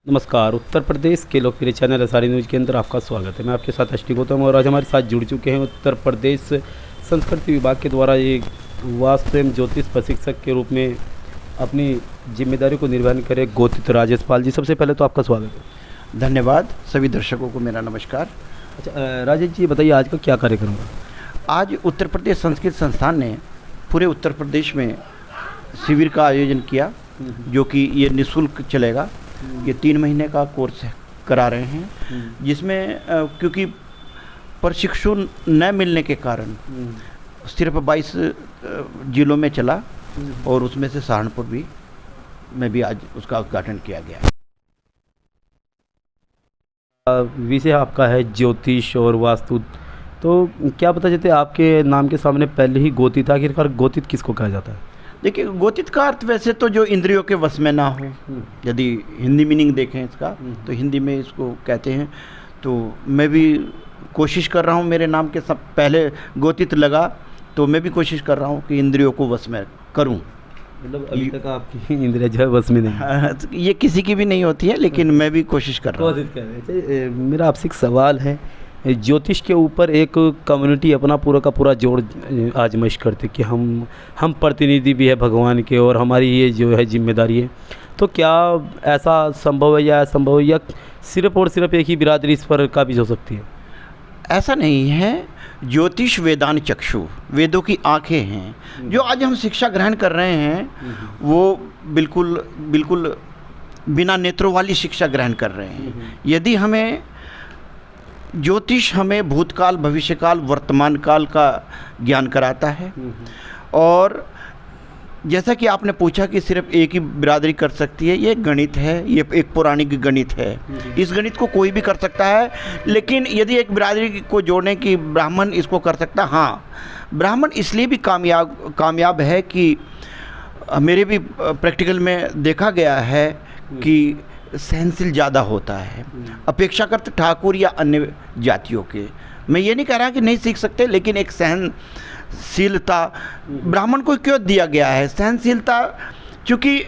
नमस्कार। उत्तर प्रदेश के लोकप्रिय चैनल एसआरए न्यूज़ के अंदर आपका स्वागत है। मैं आपके साथ एसटी गौतम और आज हमारे साथ जुड़ चुके हैं उत्तर प्रदेश संस्कृति विभाग के द्वारा एक वास्तु एवं ज्योतिष प्रशिक्षक के रूप में अपनी जिम्मेदारी को निर्वहन करे गोतित राजेश पाल जी। सबसे पहले तो आपका स्वागत है। धन्यवाद। सभी दर्शकों को मेरा नमस्कार। अच्छा राजेश जी, बताइए आज का क्या कार्यक्रम है? आज उत्तर प्रदेश संस्कृत संस्थान ने पूरे उत्तर प्रदेश में शिविर का आयोजन किया, जो कि ये निःशुल्क चलेगा। ये 3 महीने का कोर्स करा रहे हैं, जिसमें क्योंकि प्रशिक्षु न मिलने के कारण सिर्फ 22 जिलों में चला और उसमें से सहारनपुर में भी आज उसका उद्घाटन किया गया। विषय आपका है ज्योतिष और वास्तु, तो क्या पता चलते आपके नाम के सामने पहले ही गोतित, आखिरकार गोतित किसको कहा जाता है? देखिए, गोतित का अर्थ वैसे तो जो इंद्रियों के वश में ना हो, यदि हिंदी मीनिंग देखें इसका तो हिंदी में इसको कहते हैं। तो मैं भी कोशिश कर रहा हूँ, मेरे नाम के सब पहले गोतित लगा तो मैं भी कोशिश कर रहा हूँ कि इंद्रियों को वश में करूँ। मतलब अभी तक आपकी इंद्रिया जो है बस में नहीं? ये किसी की भी नहीं होती है, लेकिन मैं भी कोशिश कर रहा हूँ। मेरा आपसे एक सवाल है, ज्योतिष के ऊपर एक कम्युनिटी अपना पूरा का पूरा जोड़ आजमाइश करते कि हम प्रतिनिधि भी है भगवान के और हमारी ये जो है जिम्मेदारी है। तो क्या ऐसा संभव है या असंभव है, या सिर्फ और सिर्फ एक ही बिरादरी इस पर काबिज हो सकती है? ऐसा नहीं है। ज्योतिष वेदान चक्षु, वेदों की आंखें हैं। जो आज हम शिक्षा ग्रहण कर रहे हैं वो बिल्कुल बिना नेत्रों वाली शिक्षा ग्रहण कर रहे हैं। यदि हमें ज्योतिष हमें भूतकाल, भविष्यकाल, वर्तमान काल का ज्ञान कराता है। और जैसा कि आपने पूछा कि सिर्फ एक ही बिरादरी कर सकती है, ये गणित है, ये एक पौराणिक गणित है। इस गणित को कोई भी कर सकता है, लेकिन यदि एक बिरादरी को जोड़ने की ब्राह्मण इसको कर सकता है। हाँ, ब्राह्मण इसलिए भी कामयाब है कि मेरे भी प्रैक्टिकल में देखा गया है कि सहनशील ज़्यादा होता है अपेक्षाकृत ठाकुर या अन्य जातियों के। मैं ये नहीं कह रहा कि नहीं सीख सकते, लेकिन एक सहनशीलता ब्राह्मण को क्यों दिया गया है? सहनशीलता, क्योंकि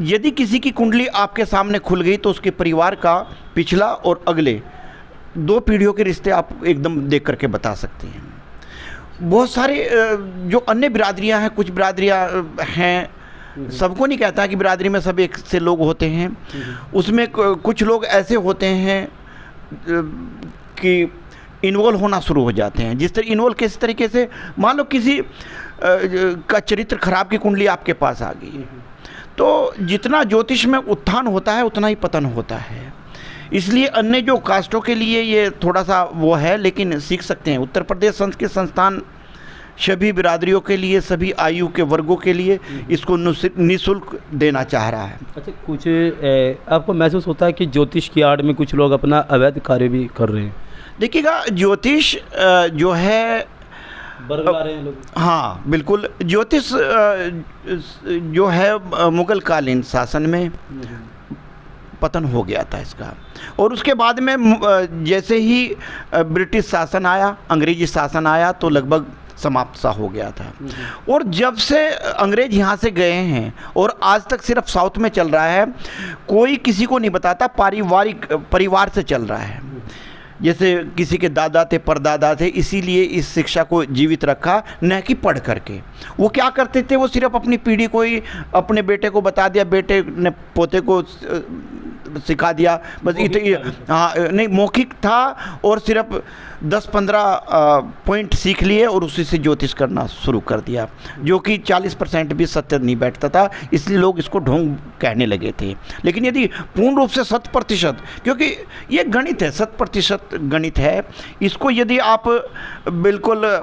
यदि किसी की कुंडली आपके सामने खुल गई तो उसके परिवार का पिछला और अगले 2 पीढ़ियों के रिश्ते आप एकदम देख करके बता सकते हैं। बहुत सारे जो अन्य बिरादरियाँ हैं, कुछ बिरादरियाँ हैं, सबको नहीं कहता कि बिरादरी में सब एक से लोग होते हैं। उसमें कुछ लोग ऐसे होते हैं कि इन्वॉल्व होना शुरू हो जाते हैं। जिस तरह इन्वॉल्व किस तरीके से, मान लो किसी का चरित्र खराब की कुंडली आपके पास आ गई, तो जितना ज्योतिष में उत्थान होता है उतना ही पतन होता है। इसलिए अन्य जो कास्टों के लिए ये थोड़ा सा वो है, लेकिन सीख सकते हैं। उत्तर प्रदेश संस्कृत संस्थान सभी बिरादरियों के लिए, सभी आयु के वर्गों के लिए इसको निःशुल्क देना चाह रहा है। अच्छा, कुछ आपको महसूस होता है कि ज्योतिष की आड़ में कुछ लोग अपना अवैध कार्य भी कर रहे हैं? देखिएगा, ज्योतिष जो है बरगला रहे हैं लोग। हाँ बिल्कुल। ज्योतिष जो है मुगल कालीन शासन में पतन हो गया था इसका, और उसके बाद में जैसे ही ब्रिटिश शासन आया, अंग्रेजी शासन आया, तो लगभग समाप्त सा हो गया था। और जब से अंग्रेज यहाँ से गए हैं और आज तक सिर्फ साउथ में चल रहा है, कोई किसी को नहीं बताता, परिवार से चल रहा है। जैसे किसी के दादा थे, परदादा थे, इसीलिए इस शिक्षा को जीवित रखा, न कि पढ़ करके। वो क्या करते थे, वो सिर्फ अपनी पीढ़ी को ही, अपने बेटे को बता दिया, बेटे ने पोते को सिखा दिया, बस हाँ नहीं, मौखिक था। और सिर्फ 10-15 पॉइंट सीख लिए और उसी से ज्योतिष करना शुरू कर दिया, जो कि 40% भी सत्य नहीं बैठता था, इसलिए लोग इसको ढोंग कहने लगे थे। लेकिन यदि पूर्ण रूप से 100%, क्योंकि ये गणित है, 100% गणित है, इसको यदि आप बिल्कुल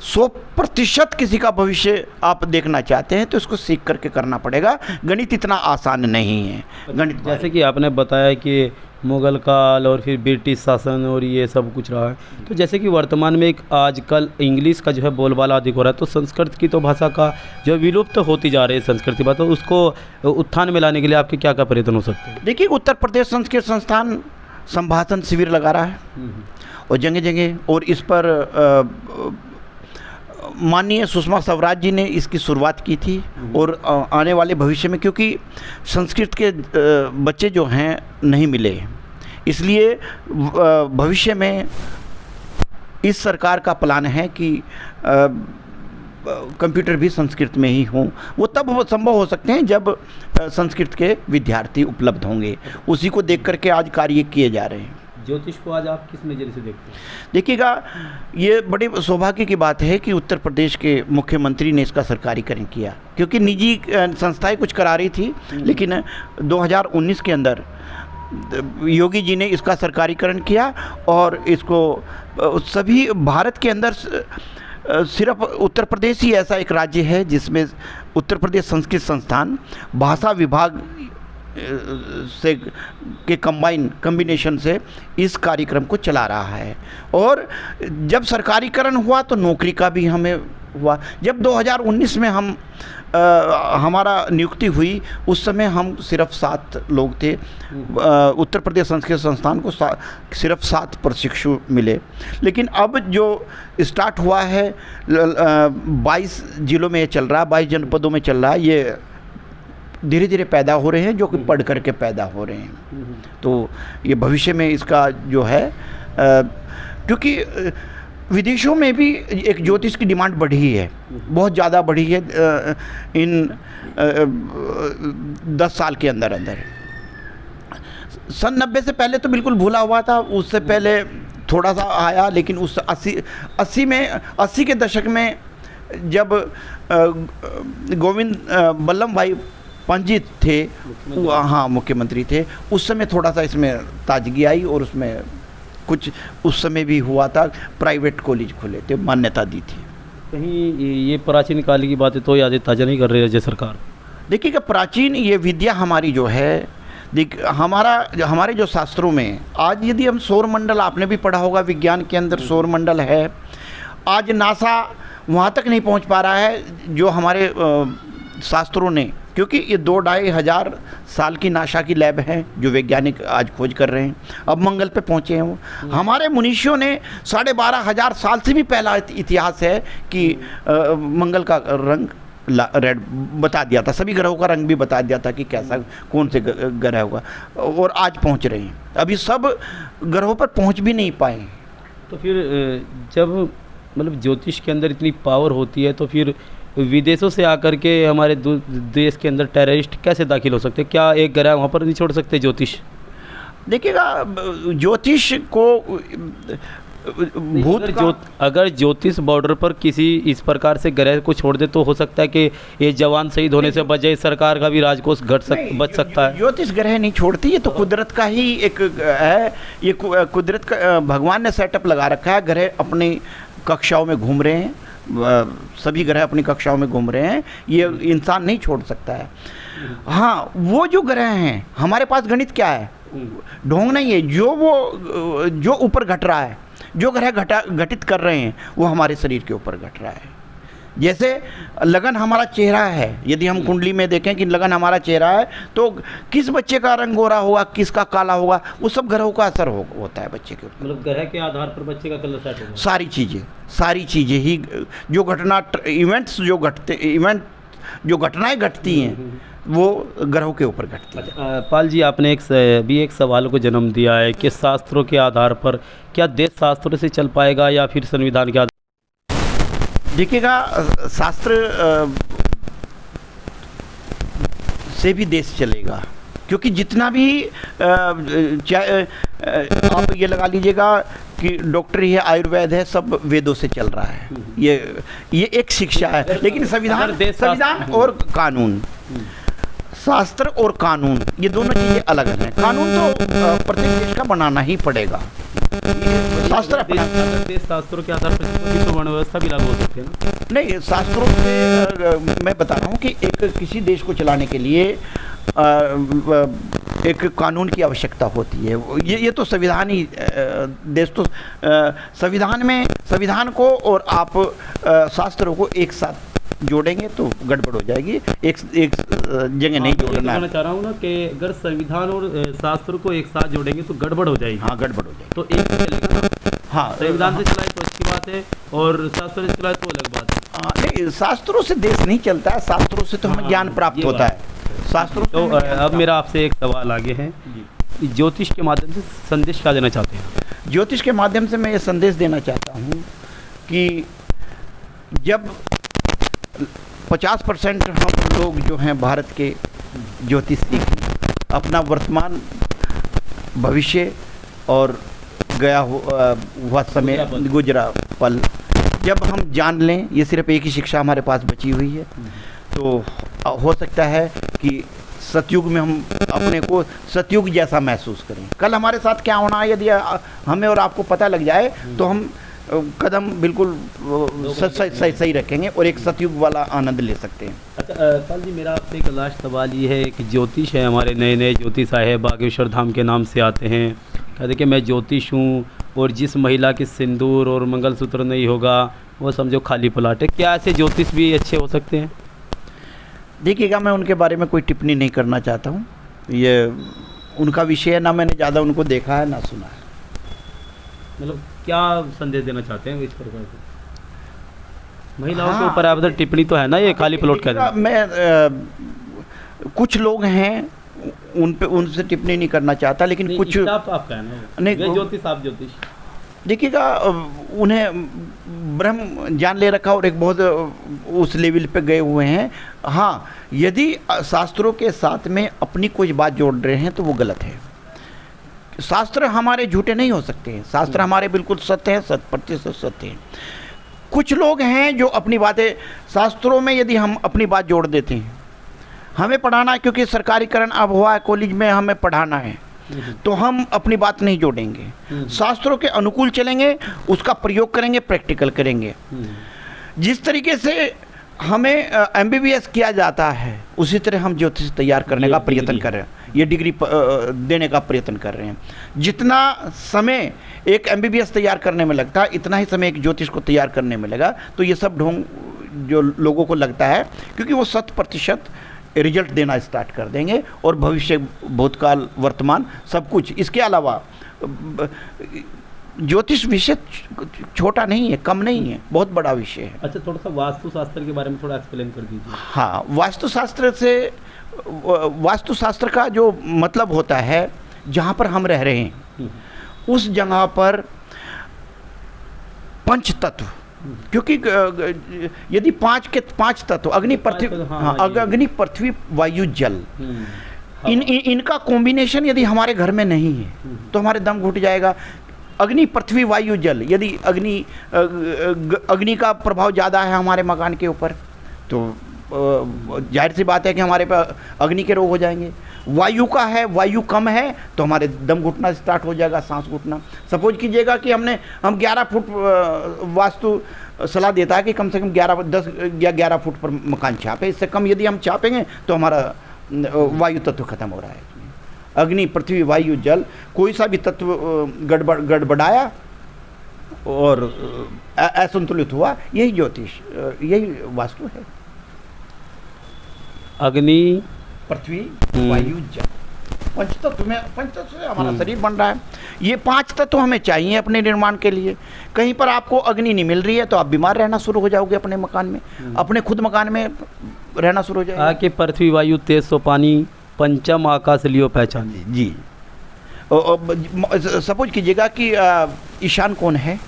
100% किसी का भविष्य आप देखना चाहते हैं तो इसको सीख करके करना पड़ेगा। गणित इतना आसान नहीं है। गणित जैसे कि आपने बताया कि मुग़ल काल और फिर ब्रिटिश शासन और ये सब कुछ रहा है, तो जैसे कि वर्तमान में एक आजकल इंग्लिश का जो है बोलबाला अधिक हो रहा है, तो संस्कृत की तो भाषा का जो विलुप्त होती जा रही है संस्कृति बात, तो उसको उत्थान में लाने के लिए आपके क्या क्या प्रयत्न हो सकते हैं? देखिए, उत्तर प्रदेश संस्कृत संस्थान संभाषण शिविर लगा रहा है और जगह जगह, और इस पर माननीय सुषमा स्वराज जी ने इसकी शुरुआत की थी और आने वाले भविष्य में, क्योंकि संस्कृत के बच्चे जो हैं नहीं मिले, इसलिए भविष्य में इस सरकार का प्लान है कि कंप्यूटर भी संस्कृत में ही हों। वो तब संभव हो सकते हैं जब संस्कृत के विद्यार्थी उपलब्ध होंगे। उसी को देख करके आज कार्य किए जा रहे हैं। ज्योतिष को आज आप किस नज़रिए से देखते हैं? देखिएगा, ये बड़े सौभाग्य की बात है कि उत्तर प्रदेश के मुख्यमंत्री ने इसका सरकारीकरण किया, क्योंकि निजी संस्थाएं कुछ करा रही थी, लेकिन 2019 के अंदर योगी जी ने इसका सरकारीकरण किया और इसको सभी भारत के अंदर सिर्फ उत्तर प्रदेश ही ऐसा एक राज्य है जिसमें उत्तर प्रदेश संस्कृत संस्थान भाषा विभाग से के कम्बिनेशन से इस कार्यक्रम को चला रहा है। और जब सरकारीकरण हुआ तो नौकरी का भी हमें हुआ। जब 2019 में हमारा नियुक्ति हुई, उस समय हम सिर्फ 7 लोग थे। उत्तर प्रदेश संस्कृत संस्थान को सिर्फ 7 प्रशिक्षु मिले, लेकिन अब जो स्टार्ट हुआ है 22 जिलों में चल रहा है, 22 जनपदों में चल रहा है। ये धीरे धीरे पैदा हो रहे हैं, जो कि पढ़ करके पैदा हो रहे हैं। तो ये भविष्य में इसका जो है, क्योंकि विदेशों में भी एक ज्योतिष की डिमांड बढ़ी है, बहुत ज़्यादा बढ़ी है इन 10 साल के अंदर अंदर। सन 90 से पहले तो बिल्कुल भूला हुआ था, उससे पहले थोड़ा सा आया, लेकिन उस 80 के दशक में जब गोविंद बल्लभ भाई पंत जी थे, हाँ मुख्यमंत्री थे, उस समय थोड़ा सा इसमें ताजगी आई और उसमें कुछ उस समय भी हुआ था, प्राइवेट कॉलेज खुले थे, मान्यता दी थी। कहीं ये प्राचीन काल की बातें तो यादें ताज़ा नहीं कर रही राज्य सरकार? देखिएगा, प्राचीन ये विद्या हमारी जो है, हमारे जो शास्त्रों में आज यदि हम सौर मंडल, आपने भी पढ़ा होगा विज्ञान के अंदर सौर मंडल है, आज नासा वहाँ तक नहीं पहुँच पा रहा है जो हमारे शास्त्रों ने, क्योंकि ये 2-2.5 हज़ार साल की नासा की लैब है जो वैज्ञानिक आज खोज कर रहे हैं, अब मंगल पे पहुँचे हैं वो। हमारे मुनीषियों ने 12,500 साल से भी पहला इतिहास है कि मंगल का रंग रेड बता दिया था, सभी ग्रहों का रंग भी बता दिया था कि कैसा कौन से ग्रह होगा, और आज पहुँच रहे हैं। अभी सब ग्रहों पर पहुँच भी नहीं पाए। तो फिर जब मतलब ज्योतिष के अंदर इतनी पावर होती है, तो फिर विदेशों से आकर के हमारे देश के अंदर टेररिस्ट कैसे दाखिल हो सकते हैं? क्या एक ग्रह वहाँ पर नहीं छोड़ सकते ज्योतिष? देखिएगा, ज्योतिष को अगर ज्योतिष बॉर्डर पर किसी इस प्रकार से ग्रह को छोड़ दे, तो हो सकता है कि ये जवान शहीद होने से बजाय सरकार का भी राजकोष बच सकता है। ज्योतिष ग्रह नहीं छोड़ती, ये तो कुदरत का ही एक है। ये कुदरत का भगवान ने सेटअप लगा रखा है। ग्रह अपनी कक्षाओं में घूम रहे हैं, सभी ग्रह अपनी कक्षाओं में घूम रहे हैं, ये इंसान नहीं छोड़ सकता है। हाँ, वो जो ग्रह हैं, हमारे पास गणित क्या है, ढोंग नहीं है, जो ऊपर घट रहा है, जो ग्रह घटित कर रहे हैं, वो हमारे शरीर के ऊपर घट रहा है। जैसे लगन हमारा चेहरा है, यदि हम कुंडली में देखें कि लगन हमारा चेहरा है, तो किस बच्चे का रंग गोरा होगा, किसका काला होगा, वो सब ग्रहों का असर होता है बच्चे के ऊपर। मतलब ग्रह के आधार पर बच्चे का कलर सेट होगा। सारी चीज़ें ही जो घटनाएं घटती हैं, वो ग्रहों के ऊपर घटती है। पाल जी, आपने एक सवाल को जन्म दिया है कि शास्त्रों के आधार पर क्या देश शास्त्रों से चल पाएगा या फिर संविधान के आधार? देखिएगा, शास्त्र से भी देश चलेगा, क्योंकि जितना भी आप ये लगा लीजिएगा कि डॉक्टरी है, आयुर्वेद है, सब वेदों से चल रहा है। ये एक शिक्षा है, लेकिन संविधान और कानून, शास्त्र और कानून, ये दोनों चीज़ें अलग हैं। कानून तो प्रत्येक देश का बनाना ही पड़ेगा। शास्त्र शास्त्रों के आधार पर वर्ण व्यवस्था भी लागू हो सकती है ना? नहीं, शास्त्रों से मैं बता रहा हूँ कि किसी देश को चलाने के लिए एक कानून की आवश्यकता होती है। ये तो संविधान ही देश तो संविधान को और आप शास्त्रों को एक साथ जोड़ेंगे तो गड़बड़ हो जाएगी। एक जगह नहीं जोड़ना। मैं चाह रहा हूँ ना कि अगर संविधान और शास्त्र को एक साथ जोड़ेंगे तो गड़बड़ हो जाएगी। हाँ, गड़बड़ हो जाएगी। तो एक चलेगा। हाँ, संविधान से चलाए तो अच्छी बात है, और शास्त्र से चलाए तो अलग बात है। हाँ, नहीं, शास्त्रों से देश नहीं चलता है, शास्त्रों से तो हमें ज्ञान प्राप्त होता है, शास्त्रों तो अब मेरा आपसे एक सवाल आगे है, ज्योतिष के माध्यम से संदेश क्या देना चाहते हैं? ज्योतिष के माध्यम से मैं ये संदेश देना चाहता हूँ कि जब 50% हम लोग जो हैं भारत के ज्योतिष सीख अपना वर्तमान, भविष्य और गया हुआ समय, गुजरा पल जब हम जान लें, ये सिर्फ एक ही शिक्षा हमारे पास बची हुई है, तो हो सकता है कि सतयुग में हम अपने को सतयुग जैसा महसूस करें। कल हमारे साथ क्या होना है यदि हमें और आपको पता लग जाए तो हम कदम बिल्कुल सही रखेंगे और एक सतयुग वाला आनंद ले सकते हैं। अच्छा पाल जी, मेरा आपसे एक लास्ट सवाल ये है कि ज्योतिष है, हमारे नए नए ज्योतिष साहेब बागेश्वर धाम के नाम से आते हैं, कहते कि मैं ज्योतिष हूँ और जिस महिला के सिंदूर और मंगलसूत्र नहीं होगा वो समझो खाली प्लाट है। क्या ऐसे ज्योतिष भी अच्छे हो सकते हैं? देखिएगा, मैं उनके बारे में कोई टिप्पणी नहीं करना चाहता हूँ, ये उनका विषय है, ना मैंने ज़्यादा उनको देखा है ना सुना है। मतलब क्या संदेश देना चाहते हैं इस प्रकार से? महिलाओं के ऊपर आप टिप्पणी तो है ना, ये खाली प्लॉट का। मैं कुछ लोग हैं उनसे टिप्पणी नहीं करना चाहता, लेकिन कुछ आपका है ना, नहीं ज्योतिष, आप ज्योतिष देखिएगा, उन्हें ब्रह्म जान ले रखा और एक बहुत उस लेवल पे गए हुए हैं। हाँ, यदि शास्त्रों के साथ में अपनी कोई बात जोड़ रहे हैं तो वो गलत है। शास्त्र हमारे झूठे नहीं हो सकते हैं, शास्त्र हमारे बिल्कुल सत्य हैं, 100% सत्य हैं। कुछ लोग हैं जो अपनी बातें शास्त्रों में, यदि हम अपनी बात जोड़ देते हैं, हमें पढ़ाना है क्योंकि सरकारीकरण अब हुआ है, कॉलेज में हमें पढ़ाना है, तो हम अपनी बात नहीं जोड़ेंगे, शास्त्रों के अनुकूल चलेंगे, उसका प्रयोग करेंगे, प्रैक्टिकल करेंगे। जिस तरीके से हमें MBBS किया जाता है उसी तरह हम ज्योतिष तैयार करने का प्रयत्न कर रहे हैं, ये डिग्री देने का प्रयत्न कर रहे हैं। जितना समय एक MBBS तैयार करने में लगता है इतना ही समय एक ज्योतिष को तैयार करने में लगा। तो ये सब ढोंग जो लोगों को लगता है, क्योंकि वो 100% रिजल्ट देना स्टार्ट कर देंगे और भविष्य, भूतकाल, वर्तमान सब कुछ। इसके अलावा ज्योतिष विषय छोटा नहीं है, कम नहीं है, बहुत बड़ा विषय है। अच्छा, थोड़ा सा वास्तुशास्त्र के बारे में थोड़ा एक्सप्लेन कर दीजिए। हाँ, वास्तुशास्त्र का जो मतलब होता है, जहाँ पर हम रह रहे हैं उस जगह पर पंच तत्व, क्योंकि यदि पांच तत्व अग्नि, पृथ्वी, अग्नि, पृथ्वी, वायु, जल, इनका कॉम्बिनेशन यदि हमारे घर में नहीं है तो हमारे दम घुट जाएगा। अग्नि, पृथ्वी, वायु, जल, यदि अग्नि का प्रभाव ज़्यादा है हमारे मकान के ऊपर तो जाहिर सी बात है कि हमारे पे अग्नि के रोग हो जाएंगे। वायु का है, वायु कम है तो हमारे दम घुटना स्टार्ट हो जाएगा, सांस घुटना। सपोज कीजिएगा कि हम 11 फुट, वास्तु सलाह देता है कि कम से कम 10 या 11 फुट पर मकान छापे, इससे कम यदि हम छापेंगे तो हमारा वायु तत्व खत्म हो रहा है। अग्नि, पृथ्वी, वायु, जल, कोई सा भी तत्व गड़बड़ाया और असंतुलित हुआ, यही ज्योतिष, यही वास्तु है। अग्नि, पृथ्वी, वायु, जल, पंचतत्व से हमारा शरीर बन रहा है। ये 5 तत्व हमें चाहिए अपने निर्माण के लिए। कहीं पर आपको अग्नि नहीं मिल रही है तो आप बीमार रहना शुरू हो जाओगे अपने मकान में, अपने खुद मकान में रहना शुरू हो जाएगा। आके पृथ्वी, वायु, तेज सो पानी, पंचम आकाश लियो पहचान जी। सपोज कीजिएगा कि ईशान कोण है,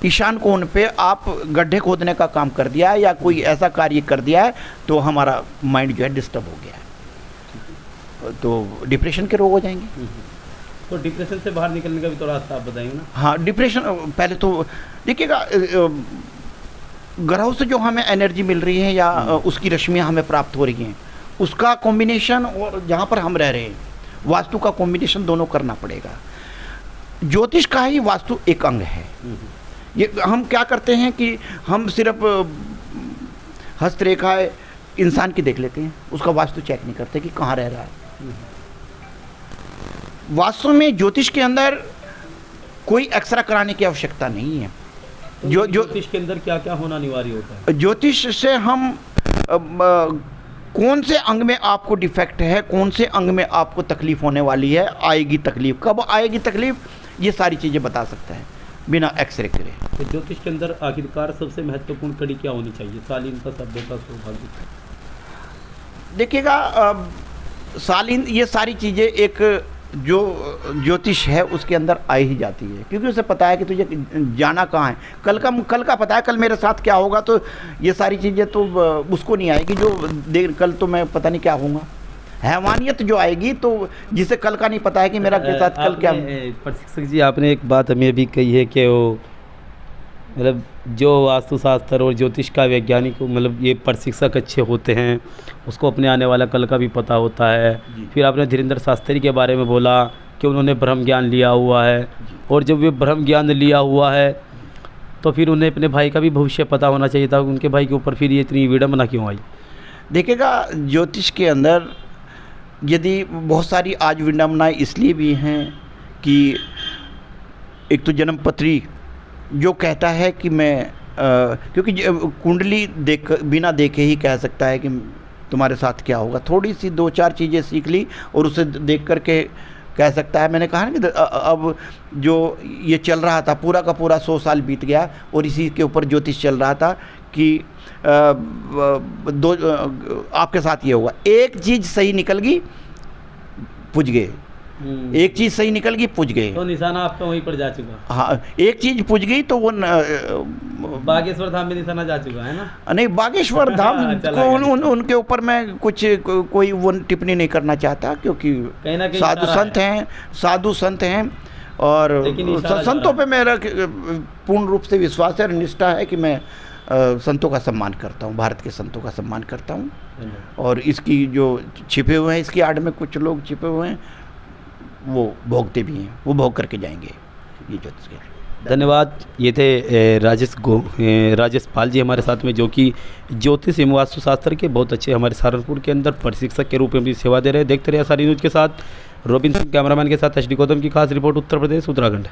ईशान कोण पे आप गड्ढे खोदने का काम कर दिया है या कोई ऐसा कार्य कर दिया है तो हमारा माइंड जो है डिस्टर्ब हो गया है, तो डिप्रेशन के रोग हो जाएंगे। तो डिप्रेशन से बाहर निकलने का भी तो रास्ता आप बताएंगे ना? हाँ, डिप्रेशन पहले तो देखिएगा, ग्रहों से जो हमें एनर्जी मिल रही है या उसकी रश्मियाँ हमें प्राप्त हो रही हैं, उसका कॉम्बिनेशन और जहाँ पर हम रह रहे हैं वास्तु का कॉम्बिनेशन दोनों करना पड़ेगा। ज्योतिष का ही वास्तु एक अंग है। ये हम क्या करते हैं कि हम सिर्फ हस्तरेखा इंसान की देख लेते हैं, उसका वास्तु चेक नहीं करते कि कहाँ रह रहा है। वास्तव में ज्योतिष के अंदर कोई एक्सरा कराने की आवश्यकता नहीं है। ज्योतिष के अंदर क्या क्या होना अनिवार्य होता है? ज्योतिष से हम कौन से अंग में आपको डिफेक्ट है, कौन से अंग में आपको तकलीफ होने वाली है, आएगी तकलीफ, कब आएगी तकलीफ, ये सारी चीज़ें बता सकता है। बिना एक्सरे करे। तो ज्योतिष के अंदर आखिरकार सबसे महत्वपूर्ण कड़ी क्या होनी चाहिए? शालीनता, सभ्यता, सौभाग्य। देखिएगा शालीन, ये सारी चीज़ें एक जो ज्योतिष है उसके अंदर आ ही जाती है, क्योंकि उसे पता है कि तुझे जाना कहाँ है, कल का पता है कल मेरे साथ क्या होगा, तो ये सारी चीज़ें तो उसको नहीं आएगी जो कल तो मैं पता नहीं क्या होऊंगा। हैवानियत जो आएगी तो जिसे कल का नहीं पता है कि मेरा के साथ कल क्या। प्रशिक्षक जी, आपने एक बात हमें अभी कही है कि वो मतलब जो वास्तुशास्त्र और ज्योतिष का वैज्ञानिक मतलब ये प्रशिक्षक अच्छे होते हैं, उसको अपने आने वाला कल का भी पता होता है। फिर आपने धीरेन्द्र शास्त्री के बारे में बोला कि उन्होंने ब्रह्म ज्ञान लिया हुआ है, और जब वे ब्रह्म ज्ञान लिया हुआ है तो फिर उन्हें अपने भाई का भी भविष्य पता होना चाहिए था। उनके भाई के ऊपर फिर ये इतनी विडंबना क्यों आई? देखिएगा ज्योतिष के अंदर यदि बहुत सारी आज विडंबनाएँ इसलिए भी हैं कि एक तो जन्मपत्री जो कहता है कि मैं क्योंकि कुंडली बिना देखे ही कह सकता है कि तुम्हारे साथ क्या होगा। थोड़ी सी 2-4 चीज़ें सीख ली और उसे देख कर के कह सकता है। मैंने कहा ना कि अब जो ये चल रहा था पूरा का पूरा 100 साल बीत गया और इसी के ऊपर ज्योतिष चल रहा था कि आपके साथ ये होगा। एक चीज़ सही निकल गई, पूज गए। एक चीज़ सही निकल गई, पूज गए, तो निशाना आपका वहीं पर जा चुका। हाँ, एक चीज़ पूज गई तो वो बागेश्वर धाम में निशाना जा चुका है ना? नहीं, बागेश्वर धाम को उनके ऊपर मैं कोई वो टिप्पणी नहीं करना चाहता, क्योंकि साधु संत हैं और संतों पे मेरा पूर्ण रूप से विश्वास है और निष्ठा है कि मैं संतों का सम्मान करता हूँ, भारत के संतों का सम्मान करता हूँ। और इसकी जो छिपे हुए हैं, इसकी आड़ में कुछ लोग छिपे हुए हैं, वो भोगते भी हैं, वो भोग करके जाएंगे ये ज्योतिष के। धन्यवाद। ये थे राजेश पाल जी हमारे साथ में, जो कि ज्योतिष एवं वास्तुशास्त्र के बहुत अच्छे हमारे सहारनपुर के अंदर प्रशिक्षक के रूप में भी सेवा दे रहे हैं। देखते रहिए सारी न्यूज़ के साथ। रोबिन सिंह कैमरामैन के साथ HD गौतम की खास रिपोर्ट, उत्तर प्रदेश उत्तराखंड।